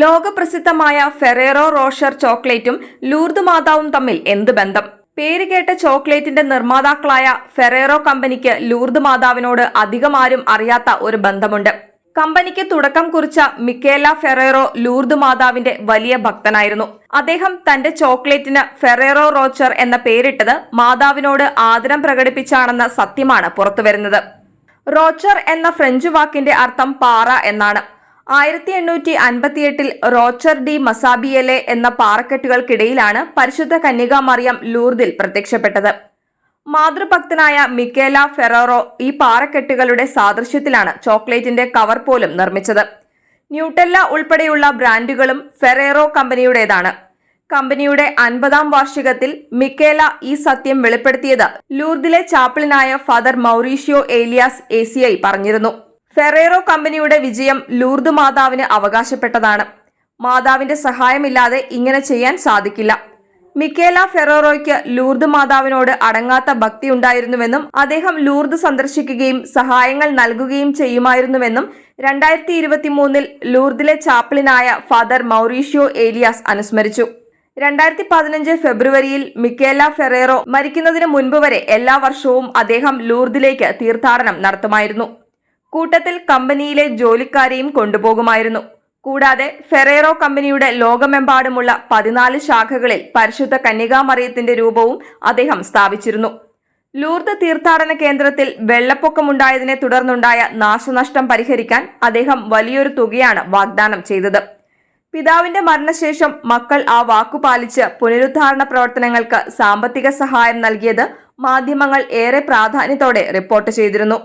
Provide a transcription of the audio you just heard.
ലോകപ്രസിദ്ധമായ Ferrero Rocher ചോക്ലേറ്റും Lourdes മാതാവും തമ്മിൽ എന്ത് ബന്ധം? പേരുകേട്ട ചോക്ലേറ്റിന്റെ നിർമ്മാതാക്കളായ ഫെറേറോ കമ്പനിക്ക് ലൂർദ് മാതാവിനോട് അധികമാരും അറിയാത്ത ഒരു ബന്ധമുണ്ട്. കമ്പനിക്ക് തുടക്കം കുറിച്ച മിക്കേല ഫെറേറോ ലൂർദ് മാതാവിന്റെ വലിയ ഭക്തനായിരുന്നു. അദ്ദേഹം തന്റെ ചോക്ലേറ്റിന് ഫെറേറോ റോച്ചർ എന്ന പേരിട്ടത് മാതാവിനോട് ആദരം പ്രകടിപ്പിച്ചാണെന്ന സത്യമാണ് പുറത്തുവരുന്നത്. റോച്ചർ എന്ന ഫ്രഞ്ച് വാക്കിന്റെ അർത്ഥം പാറ എന്നാണ്. 1858 റോച്ചർ ഡി മസാബിയലെ എന്ന പാറക്കെട്ടുകൾക്കിടയിലാണ് പരിശുദ്ധ കന്യകാ മറിയം ലൂർദിൽ പ്രത്യക്ഷപ്പെട്ടത്. മാതൃഭക്തനായ മിക്കേല ഫെറേറോ ഈ പാറക്കെട്ടുകളുടെ സാദൃശ്യത്തിലാണ് ചോക്ലേറ്റിന്റെ കവർ പോലും നിർമ്മിച്ചത്. ന്യൂട്ടെല്ല ഉൾപ്പെടെയുള്ള ബ്രാൻഡുകളും ഫെറേറോ കമ്പനിയുടേതാണ്. കമ്പനിയുടെ 50ാം വാർഷികത്തിൽ മിക്കേല ഈ സത്യം വെളിപ്പെടുത്തിയത് ലൂർദിലെ ചാപ്പിളിനായ ഫാദർ മൗറീഷ്യോ ഏലിയാസ് ACI പറഞ്ഞിരുന്നു. ഫെറേറോ കമ്പനിയുടെ വിജയം ലൂർദ് മാതാവിന് അവകാശപ്പെട്ടതാണ്. മാതാവിന്റെ സഹായമില്ലാതെ ഇങ്ങനെ ചെയ്യാൻ സാധിക്കില്ല. മിക്കേല ഫെറേറോയ്ക്ക് ലൂർദ് മാതാവിനോട് അടങ്ങാത്ത ഭക്തി ഉണ്ടായിരുന്നുവെന്നും അദ്ദേഹം ലൂർദ് സന്ദർശിക്കുകയും സഹായങ്ങൾ നൽകുകയും ചെയ്യുമായിരുന്നുവെന്നും 2023 ലൂർദിലെ ചാപ്പിളിനായ ഫാദർ മൗറീഷ്യോ ഏലിയാസ് അനുസ്മരിച്ചു. 2015 ഫെബ്രുവരിയിൽ മിക്കേല ഫെറേറോ മരിക്കുന്നതിന് മുൻപ് വരെ എല്ലാ വർഷവും അദ്ദേഹം ലൂർദിലേക്ക് തീർത്ഥാടനം നടത്തുമായിരുന്നു. കൂട്ടത്തിൽ കമ്പനിയിലെ ജോലിക്കാരെയും കൊണ്ടുപോകുമായിരുന്നു. കൂടാതെ ഫെറേറോ കമ്പനിയുടെ ലോകമെമ്പാടുമുള്ള 14 ശാഖകളിൽ പരിശുദ്ധ കന്യകാമറിയത്തിന്റെ രൂപവും അദ്ദേഹം സ്ഥാപിച്ചിരുന്നു. ലൂർദ് തീർത്ഥാടന കേന്ദ്രത്തിൽ വെള്ളപ്പൊക്കമുണ്ടായതിനെ തുടർന്നുണ്ടായ നാശനഷ്ടം പരിഹരിക്കാൻ അദ്ദേഹം വലിയൊരു തുകയാണ് വാഗ്ദാനം ചെയ്തത്. പിതാവിന്റെ മരണശേഷം മക്കൾ ആ വാക്കുപാലിച്ച് പുനരുദ്ധാരണ പ്രവർത്തനങ്ങൾക്ക് സാമ്പത്തിക സഹായം നൽകിയത് മാധ്യമങ്ങൾ ഏറെ പ്രാധാന്യത്തോടെ റിപ്പോർട്ട് ചെയ്തിരുന്നു.